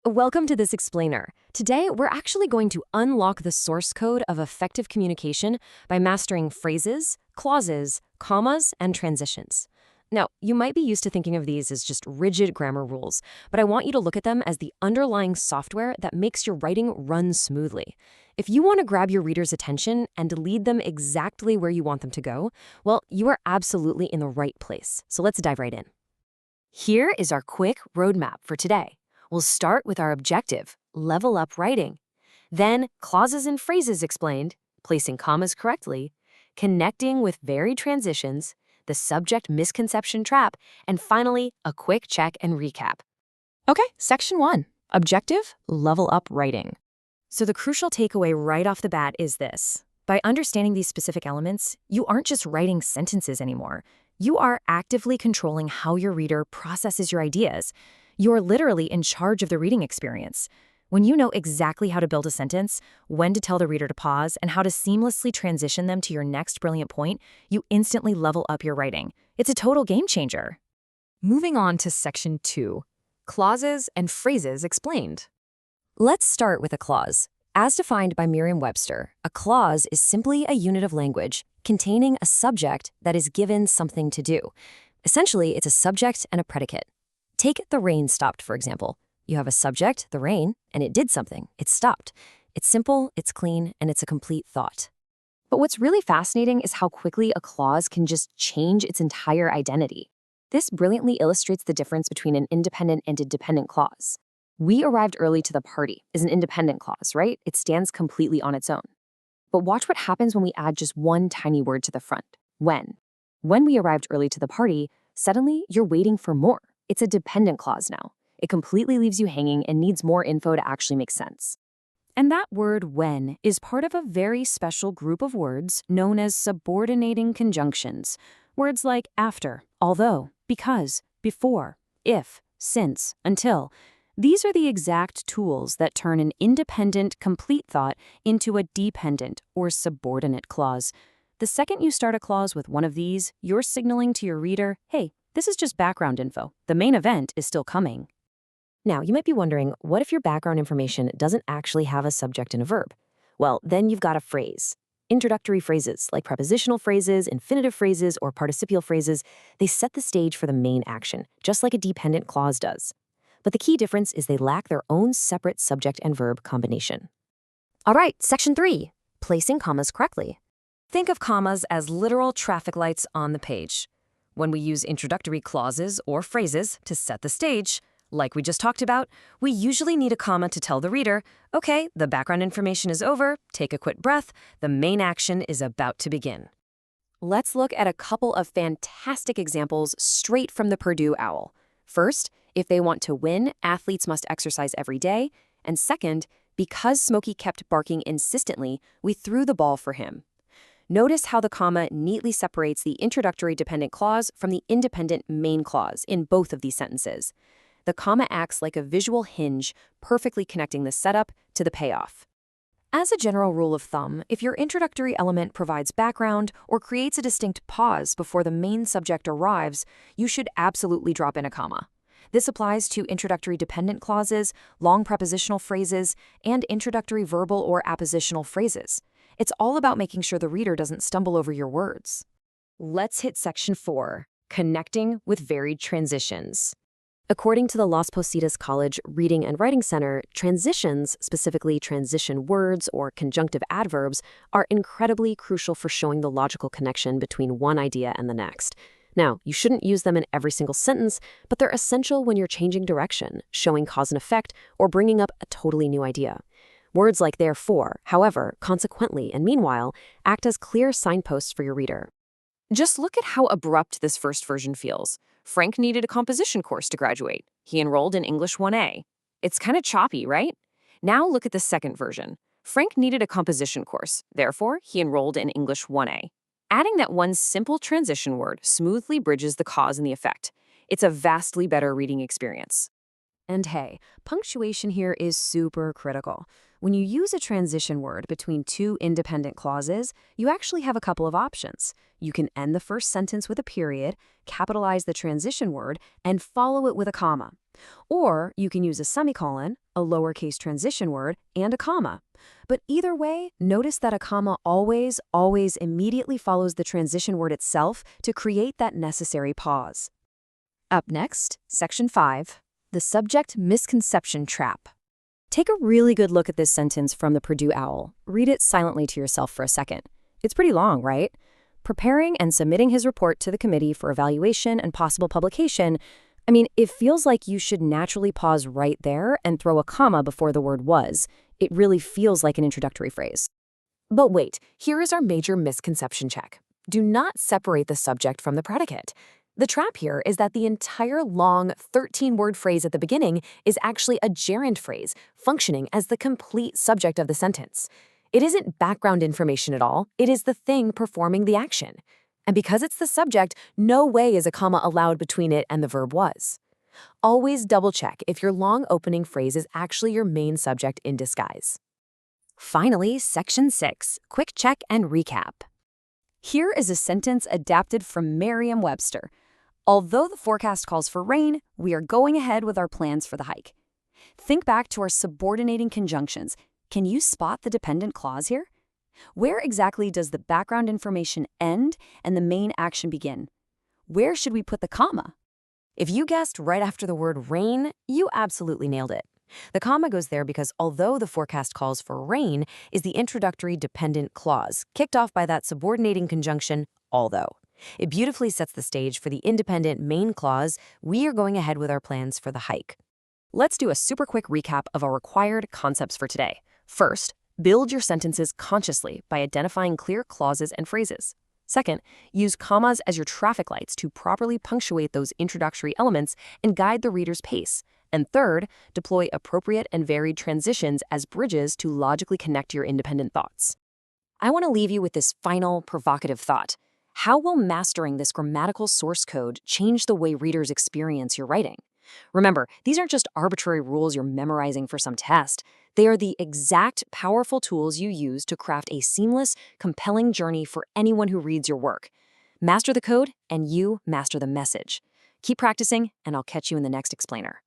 Welcome to this explainer. Today, we're actually going to unlock the source code of effective communication by mastering phrases, clauses, commas, and transitions. Now, you might be used to thinking of these as just rigid grammar rules, but I want you to look at them as the underlying software that makes your writing run smoothly. If you want to grab your reader's attention and lead them exactly where you want them to go, well, you are absolutely in the right place. So let's dive right in. Here is our quick roadmap for today. We'll start with our objective, level up writing. Then, clauses and phrases explained, placing commas correctly, connecting with varied transitions, the subject misconception trap, and finally, a quick check and recap. Okay, section 1, objective, level up writing. So the crucial takeaway right off the bat is this. By understanding these specific elements, you aren't just writing sentences anymore. You are actively controlling how your reader processes your ideas. You're literally in charge of the reading experience. When you know exactly how to build a sentence, when to tell the reader to pause, and how to seamlessly transition them to your next brilliant point, you instantly level up your writing. It's a total game changer. Moving on to section 2, clauses and phrases explained. Let's start with a clause. As defined by Merriam-Webster, a clause is simply a unit of language containing a subject that is given something to do. Essentially, it's a subject and a predicate. Take the rain stopped, for example. You have a subject, the rain, and it did something. It stopped. It's simple, it's clean, and it's a complete thought. But what's really fascinating is how quickly a clause can just change its entire identity. This brilliantly illustrates the difference between an independent and a dependent clause. We arrived early to the party is an independent clause, right? It stands completely on its own. But watch what happens when we add just one tiny word to the front, when. When we arrived early to the party, suddenly you're waiting for more. It's a dependent clause now. It completely leaves you hanging and needs more info to actually make sense. And that word when is part of a very special group of words known as subordinating conjunctions. Words like after, although, because, before, if, since, until. These are the exact tools that turn an independent, complete thought into a dependent or subordinate clause. The second you start a clause with one of these, you're signaling to your reader, hey, this is just background info. The main event is still coming. Now, you might be wondering, what if your background information doesn't actually have a subject and a verb? Well, then you've got a phrase. Introductory phrases, like prepositional phrases, infinitive phrases, or participial phrases, they set the stage for the main action, just like a dependent clause does. But the key difference is they lack their own separate subject and verb combination. All right, section 3, placing commas correctly. Think of commas as literal traffic lights on the page. When we use introductory clauses or phrases to set the stage, like we just talked about, we usually need a comma to tell the reader, okay, the background information is over, take a quick breath, the main action is about to begin. Let's look at a couple of fantastic examples straight from the Purdue Owl. First, if they want to win, athletes must exercise every day. And second, because Smokey kept barking insistently, we threw the ball for him. Notice how the comma neatly separates the introductory dependent clause from the independent main clause in both of these sentences. The comma acts like a visual hinge, perfectly connecting the setup to the payoff. As a general rule of thumb, if your introductory element provides background or creates a distinct pause before the main subject arrives, you should absolutely drop in a comma. This applies to introductory dependent clauses, long prepositional phrases, and introductory verbal or appositional phrases. It's all about making sure the reader doesn't stumble over your words. Let's hit section 4, connecting with varied transitions. According to the Las Positas College Reading and Writing Center, transitions, specifically transition words or conjunctive adverbs, are incredibly crucial for showing the logical connection between one idea and the next. Now, you shouldn't use them in every single sentence, but they're essential when you're changing direction, showing cause and effect, or bringing up a totally new idea. Words like therefore, however, consequently, and meanwhile act as clear signposts for your reader. Just look at how abrupt this first version feels. Frank needed a composition course to graduate. He enrolled in English 1A. It's kind of choppy, right? Now look at the second version. Frank needed a composition course. Therefore, he enrolled in English 1A. Adding that one simple transition word smoothly bridges the cause and the effect. It's a vastly better reading experience. And hey, punctuation here is super critical. When you use a transition word between two independent clauses, you actually have a couple of options. You can end the first sentence with a period, capitalize the transition word, and follow it with a comma. Or you can use a semicolon, a lowercase transition word, and a comma. But either way, notice that a comma always immediately follows the transition word itself to create that necessary pause. Up next, Section 5. The subject misconception trap. Take a really good look at this sentence from the Purdue Owl. Read it silently to yourself for a second. It's pretty long, right? Preparing and submitting his report to the committee for evaluation and possible publication, it feels like you should naturally pause right there and throw a comma before the word was. It really feels like an introductory phrase. But wait, here is our major misconception check. Do not separate the subject from the predicate. The trap here is that the entire long 13-word phrase at the beginning is actually a gerund phrase, functioning as the complete subject of the sentence. It isn't background information at all, it is the thing performing the action. And because it's the subject, no way is a comma allowed between it and the verb was. Always double-check if your long opening phrase is actually your main subject in disguise. Finally, Section 6, quick check and recap. Here is a sentence adapted from Merriam-Webster. Although the forecast calls for rain, we are going ahead with our plans for the hike. Think back to our subordinating conjunctions. Can you spot the dependent clause here? Where exactly does the background information end and the main action begin? Where should we put the comma? If you guessed right after the word rain, you absolutely nailed it. The comma goes there because although the forecast calls for rain is the introductory dependent clause, kicked off by that subordinating conjunction, although. It beautifully sets the stage for the independent main clause, we are going ahead with our plans for the hike. Let's do a super quick recap of our required concepts for today. First, build your sentences consciously by identifying clear clauses and phrases. Second, use commas as your traffic lights to properly punctuate those introductory elements and guide the reader's pace. And third, deploy appropriate and varied transitions as bridges to logically connect your independent thoughts. I want to leave you with this final provocative thought. How will mastering this grammatical source code change the way readers experience your writing? Remember, these aren't just arbitrary rules you're memorizing for some test. They are the exact powerful tools you use to craft a seamless, compelling journey for anyone who reads your work. Master the code, and you master the message. Keep practicing, and I'll catch you in the next explainer.